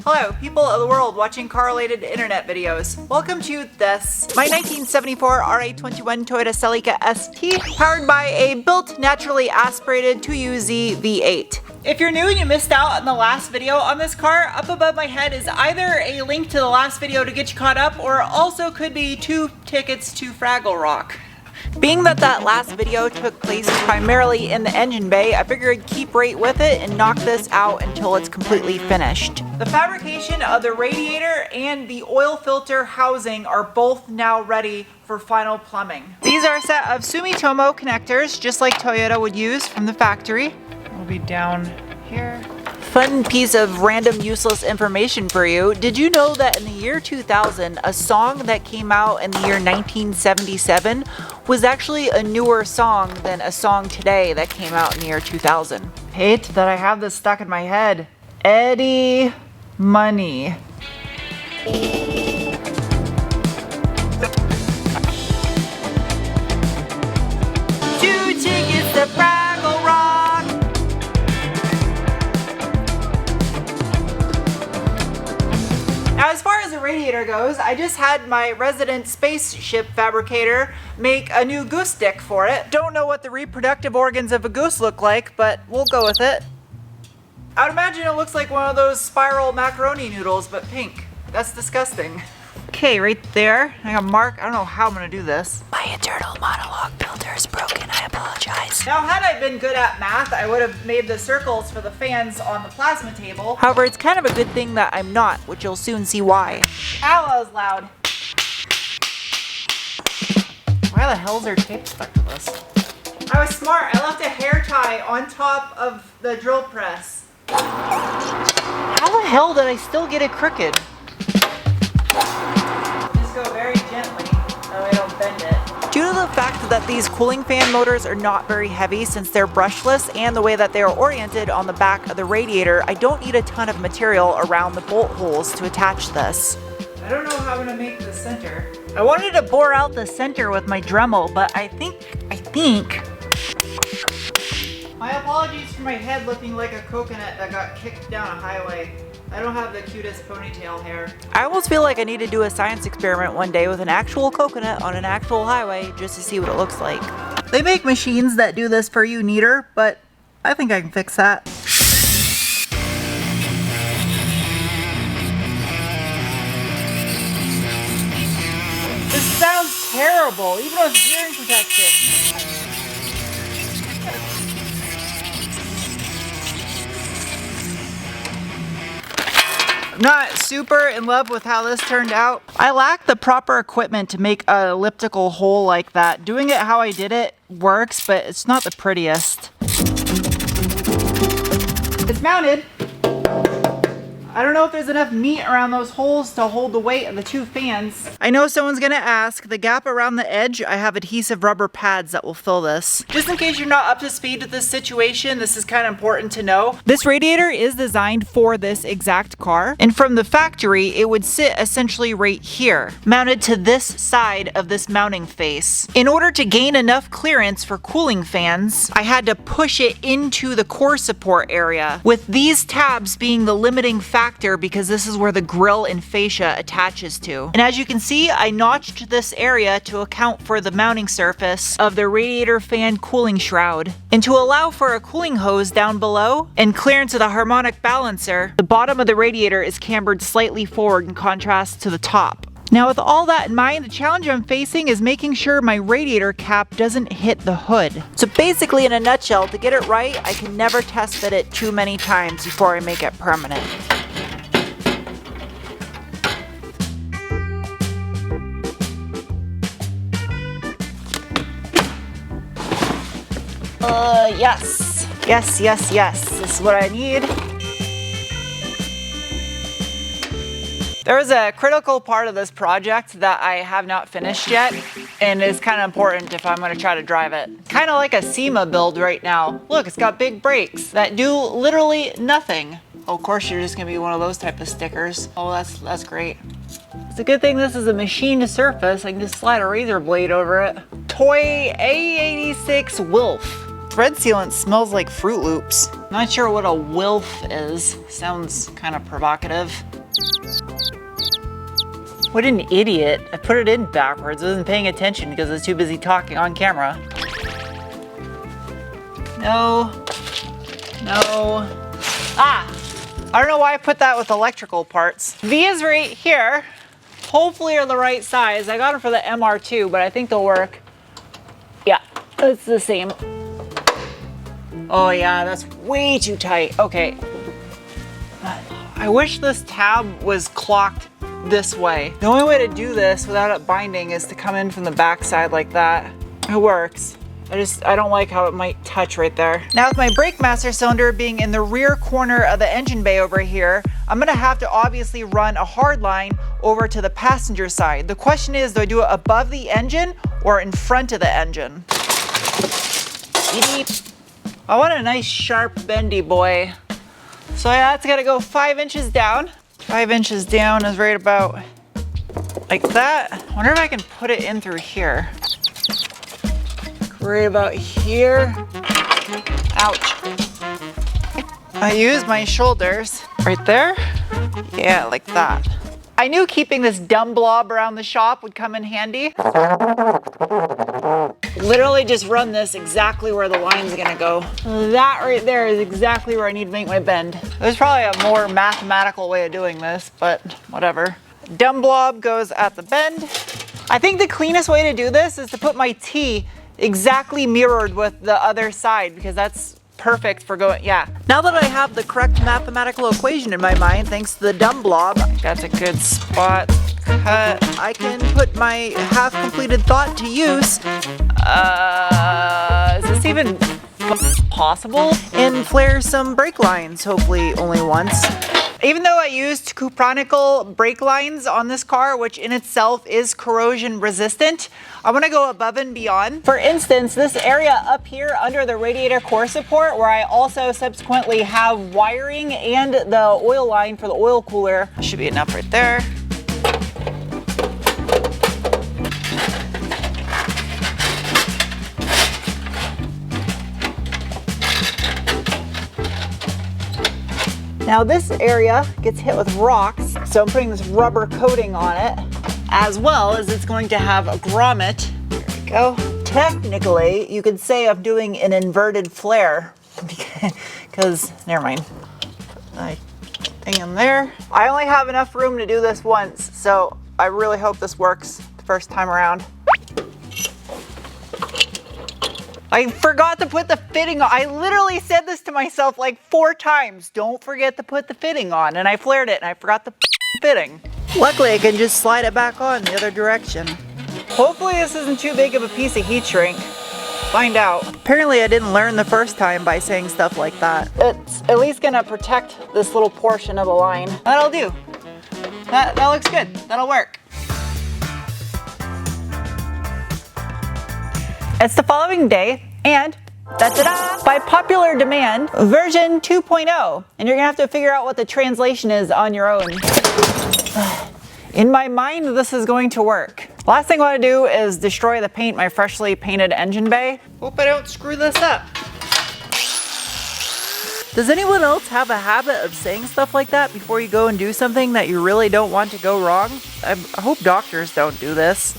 Hello, people of the world watching car-related internet videos. Welcome to this, my 1974 RA21 Toyota Celica ST, powered by a built naturally aspirated 2UZ V8. If you're new and you missed out on the last video on this car, up above my head is either a link to the last video to get you caught up, or also could be 2 tickets to Fraggle Rock. Being that last video took place primarily in the engine bay, I figured I'd keep right with it and knock this out until it's completely finished. The fabrication of the radiator and the oil filter housing are both now ready for final plumbing. These are a set of Sumitomo connectors, just like Toyota would use from the factory. It'll be down here. Fun piece of random useless information for you. Did you know that in the year 2000, a song that came out in the year 1977 was actually a newer song than a song today that came out in the year 2000? Hate that I have this stuck in my head. Eddie Money. Two tickets to Fraggle Rock. Now, as far as the radiator goes, I just had my resident spaceship fabricator make a new goose stick for it. Don't know what the reproductive organs of a goose look like, but we'll go with it. I would imagine it looks like one of those spiral macaroni noodles, but pink. That's disgusting. Okay, right there. I got a mark. I don't know how I'm gonna do this. My internal monologue filter is broken. I apologize. Now, had I been good at math, I would have made the circles for the fans on the plasma table. However, it's kind of a good thing that I'm not, which you'll soon see why. Ow, that was loud. Why the hell is there tape stuck to this? I was smart. I left a hair tie on top of the drill press. How the hell did I still get it crooked? Just go very gently, so I don't bend it. Due to the fact that these cooling fan motors are not very heavy since they're brushless and the way that they are oriented on the back of the radiator, I don't need a ton of material around the bolt holes to attach this. I don't know how I'm gonna make the center. I wanted to bore out the center with my Dremel, but I think. My apologies for my head looking like a coconut that got kicked down a highway. I don't have the cutest ponytail hair. I almost feel like I need to do a science experiment one day with an actual coconut on an actual highway just to see what it looks like. They make machines that do this for you neater, but I think I can fix that. This sounds terrible, even with hearing protection. I'm not super in love with how this turned out. I lack the proper equipment to make an elliptical hole like that. Doing it how I did it works, but it's not the prettiest. It's mounted. I don't know if there's enough meat around those holes to hold the weight of the 2 fans. I know someone's gonna ask, the gap around the edge, I have adhesive rubber pads that will fill this. Just in case you're not up to speed with this situation, this is kind of important to know. This radiator is designed for this exact car, and from the factory, it would sit essentially right here, mounted to this side of this mounting face. In order to gain enough clearance for cooling fans, I had to push it into the core support area, with these tabs being the limiting factor because this is where the grill and fascia attaches to. And as you can see, I notched this area to account for the mounting surface of the radiator fan cooling shroud. And to allow for a cooling hose down below and clearance of the harmonic balancer, the bottom of the radiator is cambered slightly forward in contrast to the top. Now, with all that in mind, the challenge I'm facing is making sure my radiator cap doesn't hit the hood. So basically, in a nutshell, to get it right, I can never test fit it too many times before I make it permanent. Yes. This is what I need. There is a critical part of this project that I have not finished yet, and is kind of important if I'm going to try to drive it. Kind of like a SEMA build right now. Look, it's got big brakes that do literally nothing. Oh, of course, you're just going to be one of those type of stickers. Oh, that's great. It's a good thing this is a machined surface. I can just slide a razor blade over it. Toy A86 Wolf. thread sealant smells like Fruit Loops. Not sure what a wilf is. Sounds kind of provocative. What an idiot. I put it in backwards. I wasn't paying attention because I was too busy talking on camera. No. No. Ah! I don't know why I put that with electrical parts. These right here, hopefully are the right size. I got them for the MR2, but I think they'll work. Yeah, it's the same. Oh yeah, that's way too tight. Okay. I wish this tab was clocked this way. The only way to do this without it binding is to come in from the back side like that. It works. I don't like how it might touch right there. Now with my brake master cylinder being in the rear corner of the engine bay over here, I'm gonna have to obviously run a hard line over to the passenger side. The question is, do I do it above the engine or in front of the engine? Beep. I want a nice sharp bendy boy. So yeah, that's gotta go 5 inches down. 5 inches down is right about like that. I wonder if I can put it in through here. Right about here. Ouch. I use my shoulders right there. Yeah, like that. I knew keeping this dumb blob around the shop would come in handy. Literally just run this exactly where the line's gonna go. That right there is exactly where I need to make my bend. There's probably a more mathematical way of doing this, but whatever. Dumb blob goes at the bend. I think the cleanest way to do this is to put my T exactly mirrored with the other side, because that's perfect for going, yeah. Now that I have the correct mathematical equation in my mind, thanks to the dumb blob, that's a good spot cut. I can put my half-completed thought to use. Is this even possible? And flare some brake lines, hopefully only once. Even though I used cupronical brake lines on this car, which in itself is corrosion resistant, I want to go above and beyond. For instance, this area up here under the radiator core support, where I also subsequently have wiring and the oil line for the oil cooler, should be enough right there. Now this area gets hit with rocks, so I'm putting this rubber coating on it, as well as it's going to have a grommet. There we go. Technically, you could say I'm doing an inverted flare, because, never mind. Put my thing in there. I only have enough room to do this once, so I really hope this works the first time around. I forgot to put the fitting on. I literally said this to myself like 4 times. Don't forget to put the fitting on. And I flared it and I forgot the fitting. Luckily, I can just slide it back on the other direction. Hopefully this isn't too big of a piece of heat shrink. Find out. Apparently I didn't learn the first time by saying stuff like that. It's at least gonna protect this little portion of the line. That'll do. That looks good. That'll work. It's the following day, and da-da-da, by popular demand, version 2.0. And you're gonna have to figure out what the translation is on your own. In my mind, this is going to work. Last thing I wanna do is destroy the paint in my freshly painted engine bay. Hope I don't screw this up. Does anyone else have a habit of saying stuff like that before you go and do something that you really don't want to go wrong? I hope doctors don't do this.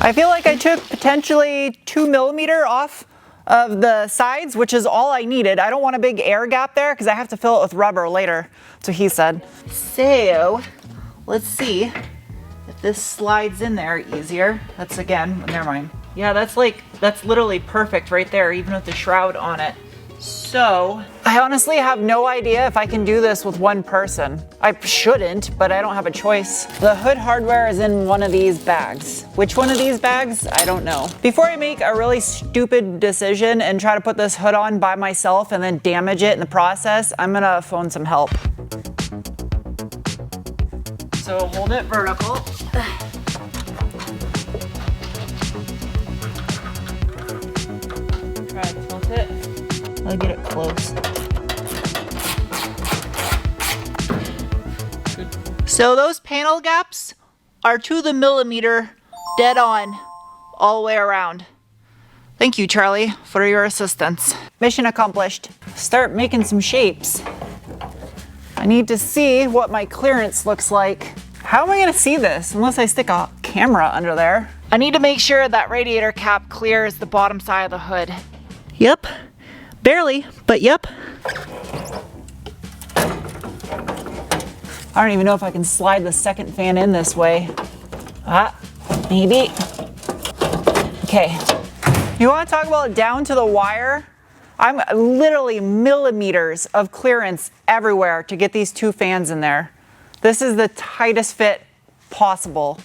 I feel like I took potentially 2 millimeter off of the sides, which is all I needed. I don't want a big air gap there because I have to fill it with rubber later. That's what he said. So let's see if this slides in there easier. That's again, never mind. Yeah, that's literally perfect right there, even with the shroud on it. So I honestly have no idea if I can do this with one person. I shouldn't, but I don't have a choice. The hood hardware is in one of these bags. Which one of these bags? I don't know. Before I make a really stupid decision and try to put this hood on by myself and then damage it in the process, I'm gonna phone some help. So hold it vertical. Try to tilt it. I'll get it close. Good. So those panel gaps are to the millimeter, dead on, all the way around. Thank you, Charlie, for your assistance. Mission accomplished. Start making some shapes. I need to see what my clearance looks like. How am I gonna see this unless I stick a camera under there? I need to make sure that radiator cap clears the bottom side of the hood. Yep, barely, but yep. I don't even know if I can slide the second fan in this way. Maybe. Okay. You want to talk about down to the wire? I'm literally millimeters of clearance everywhere to get these two fans in there. This is the tightest fit possible.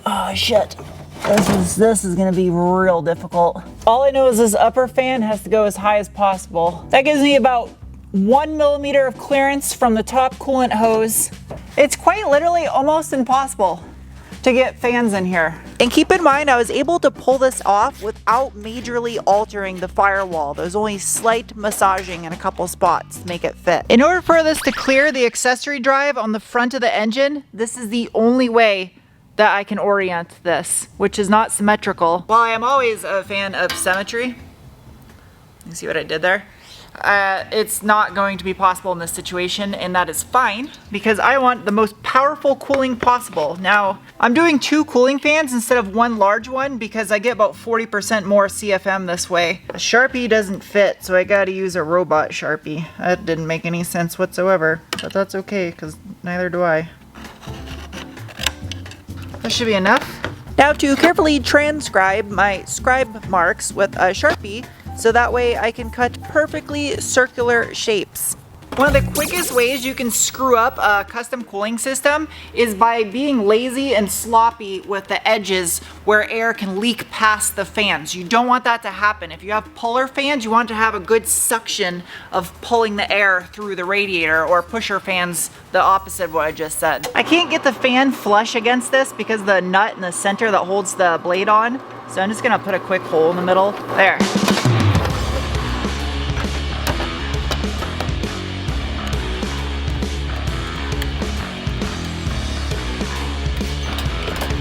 Oh shit. This is gonna be real difficult. All I know is this upper fan has to go as high as possible. That gives me about 1 millimeter of clearance from the top coolant hose. It's quite literally almost impossible to get fans in here. And keep in mind, I was able to pull this off without majorly altering the firewall. There's only slight massaging in a couple spots to make it fit. In order for this to clear the accessory drive on the front of the engine, this is the only way that I can orient this, which is not symmetrical. While I am always a fan of symmetry, you see what I did there? It's not going to be possible in this situation, and that is fine because I want the most powerful cooling possible. Now, I'm doing 2 cooling fans instead of 1 large one because I get about 40% more CFM this way. A Sharpie doesn't fit, so I gotta use a robot Sharpie. That didn't make any sense whatsoever, but that's okay because neither do I. That should be enough. Now to carefully transcribe my scribe marks with a Sharpie, so that way I can cut perfectly circular shapes. One of the quickest ways you can screw up a custom cooling system is by being lazy and sloppy with the edges where air can leak past the fans. You don't want that to happen. If you have puller fans, you want to have a good suction of pulling the air through the radiator, or pusher fans, the opposite of what I just said. I can't get the fan flush against this because of the nut in the center that holds the blade on. So I'm just gonna put a quick hole in the middle. There.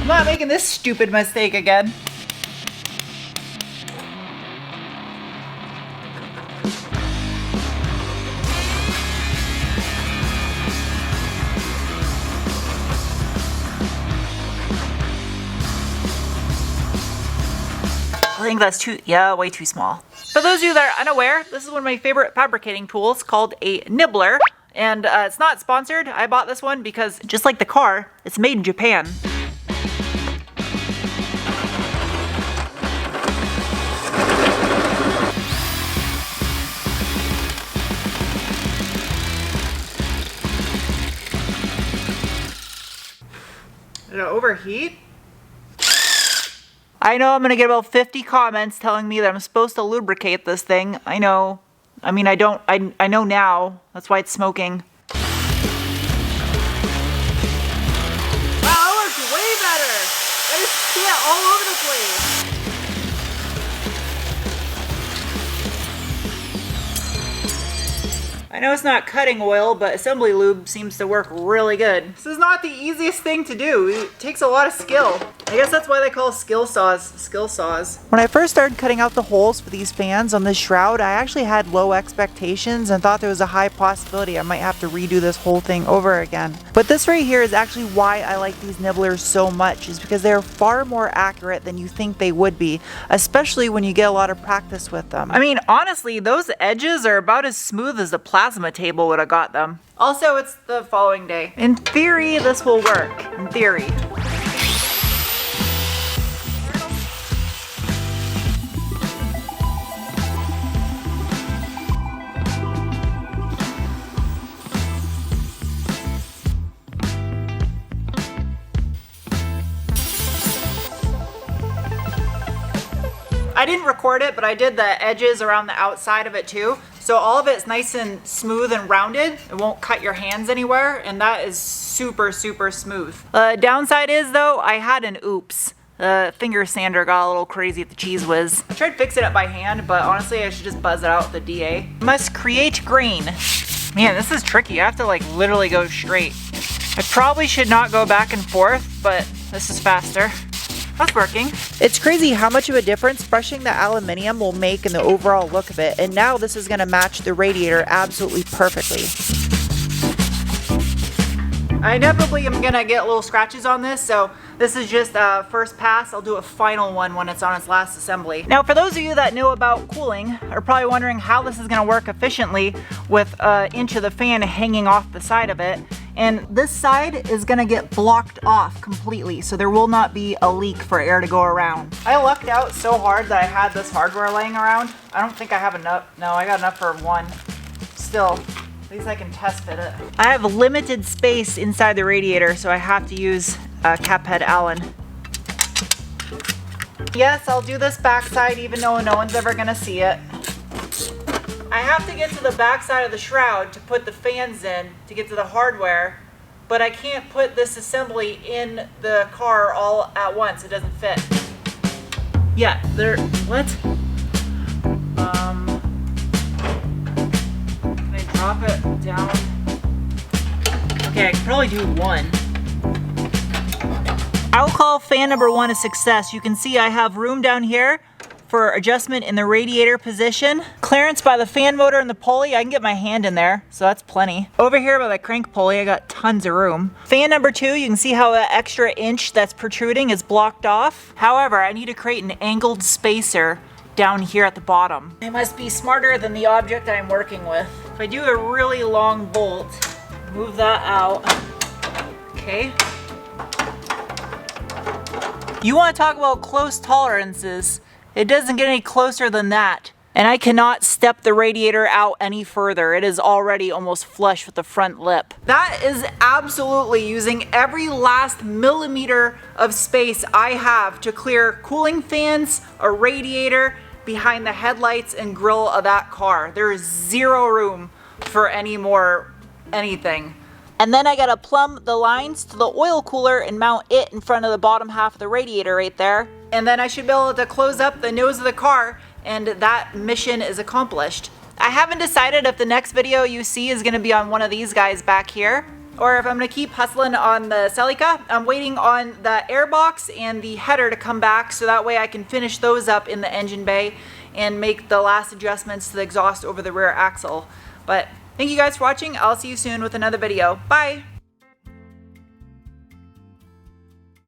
I'm not making this stupid mistake again. I think that's way too small. For those of you that are unaware, this is one of my favorite fabricating tools called a nibbler. And it's not sponsored. I bought this one because just like the car, it's made in Japan. Did it overheat? I know I'm gonna get about 50 comments telling me that I'm supposed to lubricate this thing. I know. I mean, I know now. That's why it's smoking. Wow, that looks way better. I just see it all over the place. I know it's not cutting oil, but assembly lube seems to work really good. This is not the easiest thing to do. It takes a lot of skill. I guess that's why they call skill saws. When I first started cutting out the holes for these fans on this shroud, I actually had low expectations and thought there was a high possibility I might have to redo this whole thing over again. But this right here is actually why I like these nibblers so much, is because they're far more accurate than you think they would be, especially when you get a lot of practice with them. I mean, honestly, those edges are about as smooth as the plasma table would have got them. Also, it's the following day. In theory, this will work. In theory. I didn't record it, but I did the edges around the outside of it too. So all of it's nice and smooth and rounded. It won't cut your hands anywhere, and that is super, super smooth. Downside is though, I had an oops. The finger sander got a little crazy at the Cheese Whiz. I tried fixing it by hand, but honestly I should just buzz it out with the DA. Must create grain. Man, this is tricky. I have to like literally go straight. I probably should not go back and forth, but this is faster. That's working. It's crazy how much of a difference brushing the aluminum will make in the overall look of it. And now this is gonna match the radiator absolutely perfectly. I inevitably am gonna get little scratches on this, so this is just a first pass. I'll do a final one when it's on its last assembly. Now, for those of you that know about cooling are probably wondering how this is gonna work efficiently with an inch of the fan hanging off the side of it. And this side is gonna get blocked off completely, so there will not be a leak for air to go around. I lucked out so hard that I had this hardware laying around. I don't think I have enough. No, I got enough for one. Still. At least I can test fit it. I have limited space inside the radiator, so I have to use cap head Allen. Yes, I'll do this backside even though no one's ever gonna see it. I have to get to the backside of the shroud to put the fans in to get to the hardware, but I can't put this assembly in the car all at once. It doesn't fit. Yeah, what? Drop it down. Okay, I can probably do one. I will call fan number 1 a success. You can see I have room down here for adjustment in the radiator position. Clearance by the fan motor and the pulley. I can get my hand in there, so that's plenty. Over here by the crank pulley, I got tons of room. Fan number 2, you can see how that extra inch that's protruding is blocked off. However, I need to create an angled spacer down here at the bottom. I must be smarter than the object I'm working with. If I do a really long bolt, move that out. Okay. You want to talk about close tolerances. It doesn't get any closer than that. And I cannot step the radiator out any further. It is already almost flush with the front lip. That is absolutely using every last millimeter of space I have to clear cooling fans, a radiator, behind the headlights and grille of that car. There is zero room for any more anything. And then I gotta plumb the lines to the oil cooler and mount it in front of the bottom half of the radiator right there. And then I should be able to close up the nose of the car, and that mission is accomplished. I haven't decided if the next video you see is gonna be on one of these guys back here, or if I'm gonna keep hustling on the Celica. I'm waiting on the airbox and the header to come back, so that way I can finish those up in the engine bay and make the last adjustments to the exhaust over the rear axle. But thank you guys for watching. I'll see you soon with another video. Bye!